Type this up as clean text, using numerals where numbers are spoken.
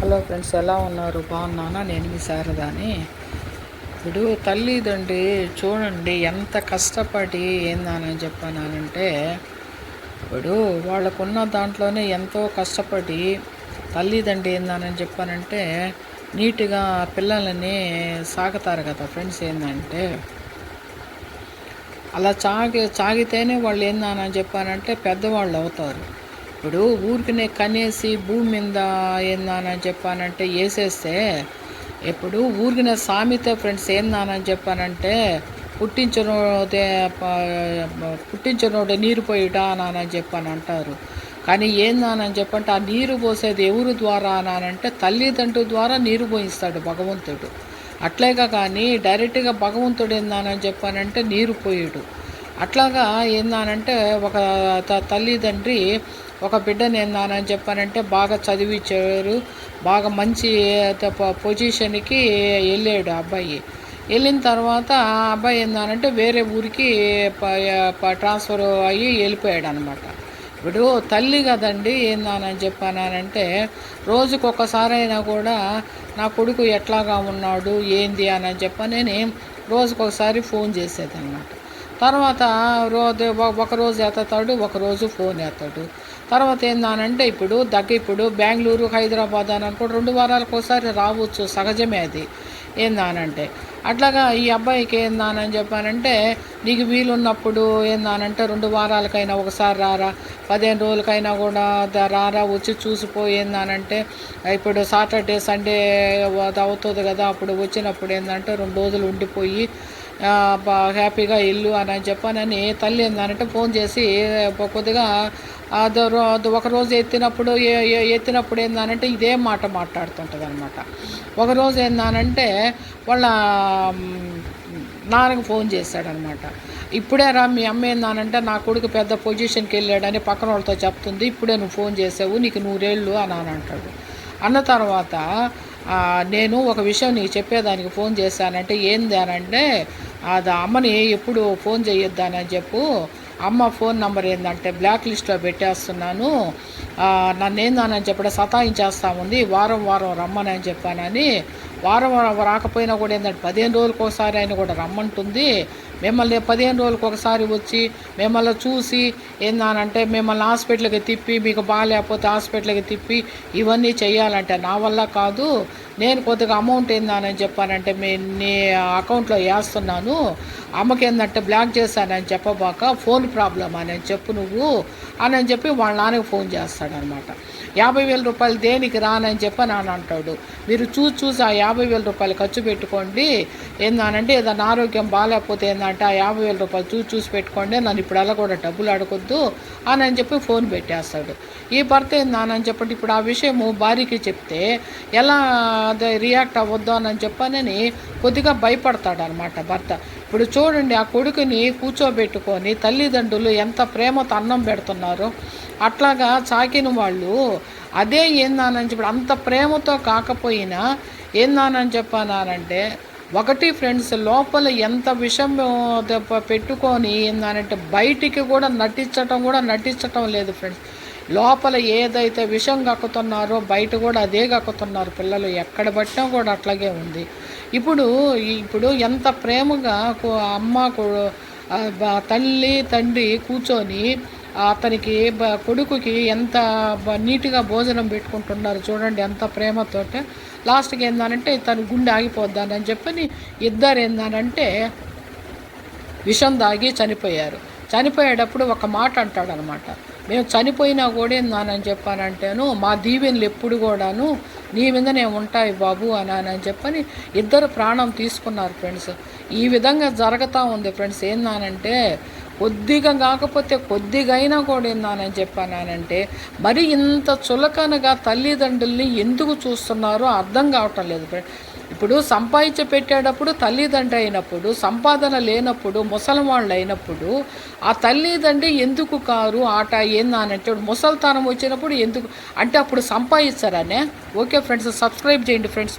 Hello friends, ఎలా ఉన్నారు? బాగున్నానా? నేను మీ శారదాని. ఇప్పుడు తల్లిదండ్రి చూడండి ఎంత కష్టపడి ఏందని చెప్పానంటే, ఇప్పుడు వాళ్ళకున్న దాంట్లోనే ఎంతో కష్టపడి తల్లిదండ్రి ఏందని చెప్పానంటే నీట్గా పిల్లలని సాగుతారు కదా ఫ్రెండ్స్. ఏంటంటే అలా సాగితేనే వాళ్ళు ఏందని చెప్పానంటే పెద్దవాళ్ళు అవుతారు. ఇప్పుడు ఊరికినే కనేసి భూమి మీద ఏందని చెప్పానంటే వేసేస్తే, ఇప్పుడు ఊరికినే సామెత ఫ్రెండ్స్ ఏందని చెప్పానంటే పుట్టించినోడే పుట్టించినోడే నీరు పోయిట అని చెప్పని అంటారు. కానీ ఏందని చెప్పంటే ఆ నీరు పోసేది ఎవరి ద్వారా అనంటే తల్లిదండ్రుల ద్వారా నీరు పోయిస్తాడు భగవంతుడు. అట్లేగా కానీ డైరెక్ట్గా భగవంతుడు ఏందని చెప్పానంటే నీరు పోయాడు. అట్లాగా ఏందనంటే ఒక తల్లిదండ్రి ఒక బిడ్డని ఏందని చెప్పానంటే బాగా చదివించారు, బాగా మంచి పొజిషన్కి వెళ్ళాడు అబ్బాయి. వెళ్ళిన తర్వాత ఆ అబ్బాయి ఏందనంటే వేరే ఊరికి ట్రాన్స్ఫర్ అయ్యి వెళ్ళిపోయాడు అనమాట. ఇప్పుడు తల్లి కదండి ఏందని చెప్పానంటే రోజుకొకసారైనా కూడా నా కొడుకు ఎట్లాగా ఉన్నాడు ఏంది అని చెప్పని రోజుకొకసారి ఫోన్ చేసేదన్నమాట. తర్వాత ఒకరోజు ఎత్తుతాడు, ఒకరోజు ఫోన్ ఎత్తాడు. తర్వాత ఏందనంటే ఇప్పుడు బెంగళూరు, హైదరాబాద్ అని అనుకో 2 వారాలకు ఒకసారి రావచ్చు, సహజమే అది. ఏందనంటే అట్లాగా ఈ అబ్బాయికి ఏందని చెప్పానంటే నీకు వీలున్నప్పుడు ఏందనంటే 2 వారాలకైనా ఒకసారి రారా, 15 రోజులకైనా కూడా రారా, వచ్చి చూసిపోయి ఏందనంటే ఇప్పుడు సాటర్డే సండే అవుతుంది కదా, అప్పుడు వచ్చినప్పుడు ఏంటంటే 2 రోజులు ఉండిపోయి హ్యాపీగా ఇల్లు అని చెప్పానని తల్లి ఏందనంటే ఫోన్ చేసి కొద్దిగా ఒకరోజు ఎత్తినప్పుడు ఏందనంటే ఇదే మాట మాట్లాడుతుంటుంది అనమాట. ఒకరోజు ఏందనంటే వాళ్ళ నాన్నకు ఫోన్ చేశాడనమాట. ఇప్పుడే రా మీ అమ్మ ఏందనంటే నా కొడుకు పెద్ద పొజిషన్కి వెళ్ళాడని పక్కన వాళ్ళతో చెప్తుంది, ఇప్పుడే నువ్వు ఫోన్ చేసావు, నీకు 100 ఏళ్ళు అని అంటాడు. అన్న తర్వాత నేను ఒక విషయం నీకు చెప్పేదానికి ఫోన్ చేశానంటే ఏంది అనంటే అది అమ్మని ఎప్పుడు ఫోన్ చేయొద్దని చెప్పు, అమ్మ ఫోన్ నెంబర్ ఏంటంటే బ్లాక్ లిస్ట్లో పెట్టేస్తున్నాను, నన్ను ఏందని చెప్పడం సతాయించేస్తా ఉంది, వారం రమ్మని అని చెప్పానని. వారం రాకపోయినా కూడా ఏంటంటే 15 రోజులకు ఒకసారి అయినా కూడా రమ్మంటుంది. మిమ్మల్ని 15 రోజులకు ఒకసారి వచ్చి మిమ్మల్ని చూసి ఏందనంటే మిమ్మల్ని హాస్పిటల్కి తిప్పి, మీకు బాగాలేకపోతే హాస్పిటల్కి తిప్పి ఇవన్నీ చేయాలంటే నా వల్ల కాదు. నేను కొద్దిగా అమౌంట్ ఏందని చెప్పానంటే నీ అకౌంట్లో వేస్తున్నాను, అమ్మకి ఏంటంటే బ్లాక్ చేశానని చెప్పబాక, ఫోన్ ప్రాబ్లం అని చెప్పు నువ్వు అని చెప్పి వాళ్ళ నాన్నకి ఫోన్ చేస్తాడనమాట. 50,000 రూపాయలు దేనికి రానని చెప్పి నాన్న అంటాడు. మీరు చూసి ఆ 50,000 రూపాయలు ఖర్చు పెట్టుకోండి, ఏందనంటే ఏదైనా ఆరోగ్యం బాగాలేకపోతే ఏంటంటే ఆ 50,000 రూపాయలు చూసి పెట్టుకోండి, నన్ను ఇప్పుడు అలా కూడా డబ్బులు అడగొద్దు అని చెప్పి ఫోన్ పెట్టేస్తాడు. ఈ భర్త ఏందని చెప్పండి ఇప్పుడు ఆ విషయము భార్యకి చెప్తే ఎలా రియాక్ట్ అవ్వద్దు అని చెప్పనని కొద్దిగా భయపడతాడు అనమాట భర్త. ఇప్పుడు చూడండి ఆ కొడుకుని కూర్చోబెట్టుకొని తల్లిదండ్రులు ఎంత ప్రేమతో అన్నం పెడుతున్నారో, అట్లాగా చాకిన వాళ్ళు అదే ఏందని చెప్పి అంత ప్రేమతో కాకపోయినా ఏందని చెప్పానంటే ఒకటి ఫ్రెండ్స్ లోపల ఎంత విషం పెట్టుకొని ఏందనంటే బయటికి కూడా నటించటం లేదు ఫ్రెండ్స్. లోపల ఏదైతే విషం కక్కుతున్నారో బయట కూడా అదే కక్కుతున్నారు పిల్లలు, ఎక్కడ పట్టినా కూడా అట్లాగే ఉంది. ఇప్పుడు ఎంత ప్రేమగా అమ్మ తల్లి తండ్రి కూర్చొని అతనికి కొడుకుకి ఎంత నీట్గా భోజనం పెట్టుకుంటున్నారు చూడండి, ఎంత ప్రేమతోటే. లాస్ట్కి ఏందనంటే తను గుండె ఆగిపోద్దానని చెప్పని ఇద్దరు ఏందనంటే విషం దాగి చనిపోయేటప్పుడు ఒక మాట అంటాడనమాట, మేము చనిపోయినా కూడా ఏందని చెప్పానంటేను మా దీవెనలు ఎప్పుడు కూడాను నీ మీదనే ఉంటాయి బాబు అని చెప్పని ఇద్దరు ప్రాణం తీసుకున్నారు ఫ్రెండ్స్. ఈ విధంగా జరుగుతూ ఉంది ఫ్రెండ్స్. ఏందనంటే కొద్దిగా కాకపోతే కొద్దిగా అయినా కూడా ఏందని చెప్పానంటే మరి ఇంత చులకనగా తల్లిదండ్రుల్ని ఎందుకు చూస్తున్నారో అర్థం కావటం లేదు ఫ్రెండ్స్. ఇప్పుడు సంపాదించి పెట్టేటప్పుడు తల్లిదండ్రి అయినప్పుడు, సంపాదన లేనప్పుడు ముసలివాళ్ళు అయినప్పుడు ఆ తల్లిదండ్రి ఎందుకు కారు ఆట ఏందనంటే ముసలితనం వచ్చినప్పుడు ఎందుకు అంటే అప్పుడు సంపాదిస్తారనే. ఓకే ఫ్రెండ్స్, సబ్స్క్రైబ్ చేయండి ఫ్రెండ్స్.